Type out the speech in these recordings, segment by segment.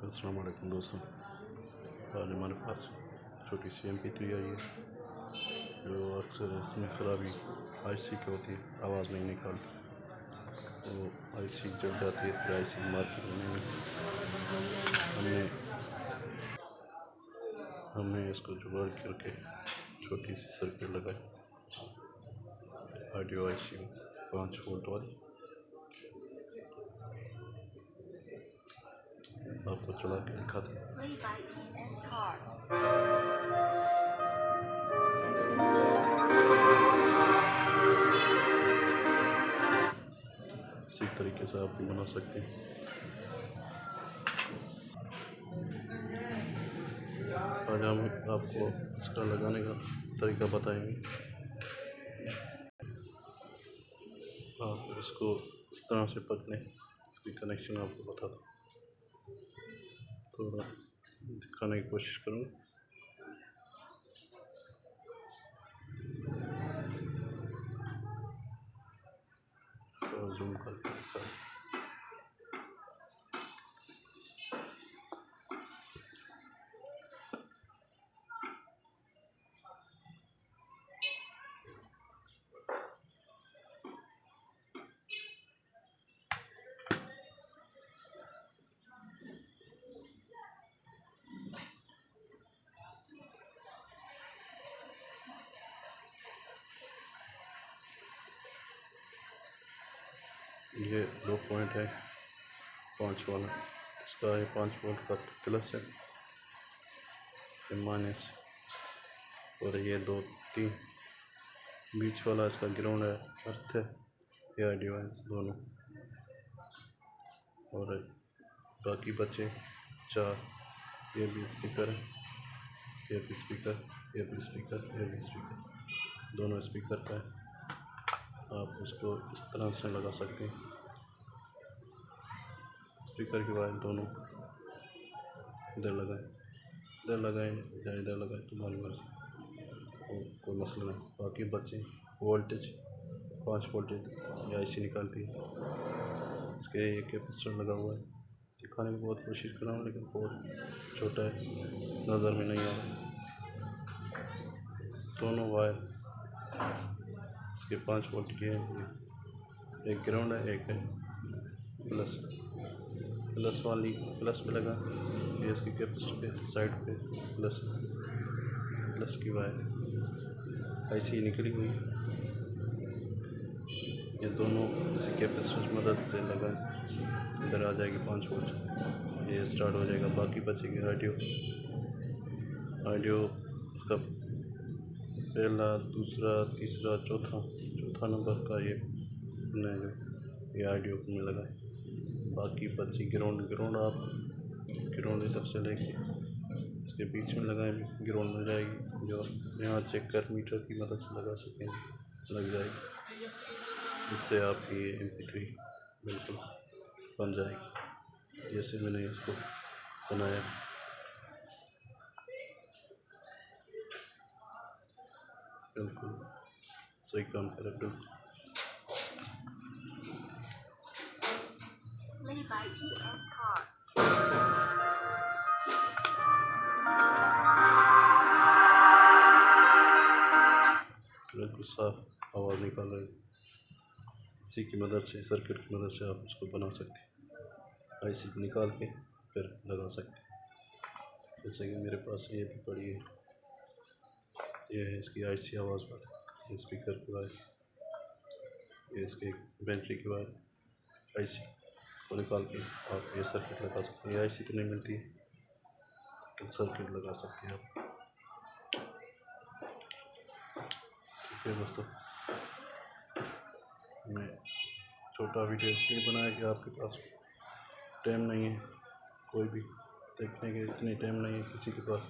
अस्सलाम वालेकुम दोस्तों। आज हमारे पास छोटी सी MP3 आई है जो अक्सर इसमें ख़राबी IC की होती है, आवाज़ नहीं निकालती। तो IC जब जाती है फिर IC मार्केट में हमने इसको जुगाड़ करके छोटी सी सर्किट लगाई ऑडियो IC 5 वोल्ट वाली। आपको चला के दिखाते हैं। इसी तरीके से आप भी बना सकते हैं। आज हम आपको इसका लगाने का तरीका बताएंगे। आप इसको इस तरह से पकड़ें, इसकी कनेक्शन आपको बता दूँ, थोड़ा दिखाने की कोशिश करूँगा। जूम करके दिखा ये 2 पॉइंट है 5 वाला, इसका है 5 वोल्ट का प्लस है, ये माइनस, और ये 2-3 बीच वाला इसका ग्राउंड है, अर्थ है, ये ऑडियो है दोनों, और बाकी बचे 4, ये भी स्पीकर है, ये भी स्पीकर, ये भी स्पीकर, ये भी स्पीकर, दोनों स्पीकर का है। आप इसको इस तरह से लगा सकते हैं। स्पीकर की वायर दोनों इधर लगाएं या इधर लगाएं, तुम्हारी मर्जी, कोई मसला नहीं। बाकी बच्चे वोल्टेज 5 वोल्टेज ये IC निकालती है। इसके एक कैपेसिटर लगा हुआ है, दिखाने की बहुत कोशिश कर रहा हूँ लेकिन बहुत छोटा है, नज़र में नहीं आ रहा। दोनों वायर इसके 5 वोल्ट की है, एक ग्राउंड है, एक है प्लस वाली प्लस पे लगा, ये इसकी कैपेसिटर पे साइड पे प्लस की वायर IC निकली हुई। ये दोनों इसी कैपेसिटर की मदद से लगा, इधर आ जाएगी 5 वोल्ट, ये स्टार्ट हो जाएगा। बाकी बचेगी ऑडियो इसका पहला, दूसरा, तीसरा, चौथा नंबर का ये ऑडियो में लगा है। बाकी बची ग्राउंड, आप ग्राउंड इधर से लेके इसके बीच में लगाएं, ग्राउंड मिल जाएगी, जो यहाँ चेक कर मीटर की मदद से लगा सकते हैं, लग जाएगी। इससे आपकी MP3 बिल्कुल बन जाएगी जैसे मैंने इसको बनाया। बिल्कुल सही काम कर रहा है। बिल्कुल साफ आवाज़ निकाल रही है। इसी की मदद से, सर्किट की मदद से आप उसको बना सकते हैं, IC निकाल के फिर लगा सकते हैं। जैसे कि मेरे पास ये भी पड़ी है, ये है इसकी IC आवाज़ वाली, ये स्पीकर की वायर, ये इसके बैटरी की वायर, IC को निकाल के आप ये सर्किट लगा सकते हैं। IC तो नहीं मिलती है तो सर्किट लगा सकते हैं आप। ठीक है दोस्तों, मैं छोटा वीडियो इसलिए बनाया कि आपके पास टाइम नहीं है, कोई भी देखने के इतनी टाइम नहीं है किसी के पास,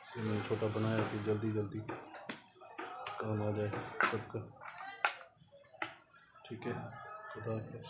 इसलिए मैंने छोटा बनाया कि जल्दी काम आ जाए सबका। ठीक है, खुदा हाफिज़।